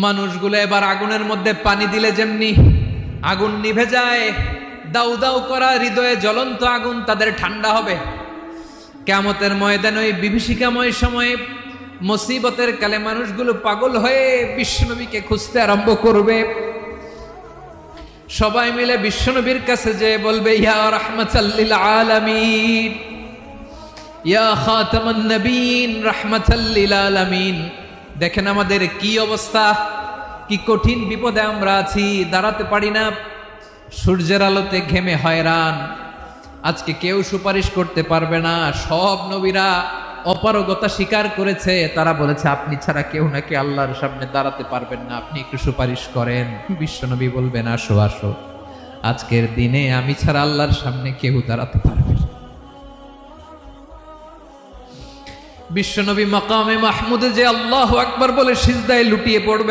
মানুষগুলো এবার আগুনের মধ্যে পানি দিলে যেমনি আগুন নিভে যায়, দাউ দাউ করা হৃদয়ে জ্বলন্ত আগুন তাদের ঠান্ডা হবে। কিয়ামতের ময়দানে ওই বিভীষিকাময় সময়ে মুসিবতের কালে মানুষগুলো পাগল হয়ে বিশ্বনবীকে খুঁজতে আরম্ভ করবে। সবাই মিলে বিশ্বনবীর কাছে যে বলবে, ইয়া রাহমাতাল লিল আলামিন, ইয়া খাতামান নবীন, রাহমাতাল লিল আলামিন। দেখেন আমাদের কি অবস্থা, কি কঠিন বিপদে আমরা আছি, দাঁড়াতে পারি না, সূর্যের আলোতে ঘেমে হয়রান। আজকে কেউ সুপারিশ করতে পারবে না। সব নবীরা অপারগতা স্বীকার করেছে, তারা বলেছে আপনি ছাড়া কেউ নাকি আল্লাহর সামনে দাঁড়াতে পারবেন না, আপনি একটু সুপারিশ করেন। বিশ্বনবী বলবেন, আসো আসো, আজকের দিনে আমি ছাড়া আল্লাহর সামনে কেউ দাঁড়াতে পারবে না। বিশ্বনবী মাকামে মাহমুদে যে আল্লাহু আকবার বলে সিজদায় লুটিয়ে পড়বে।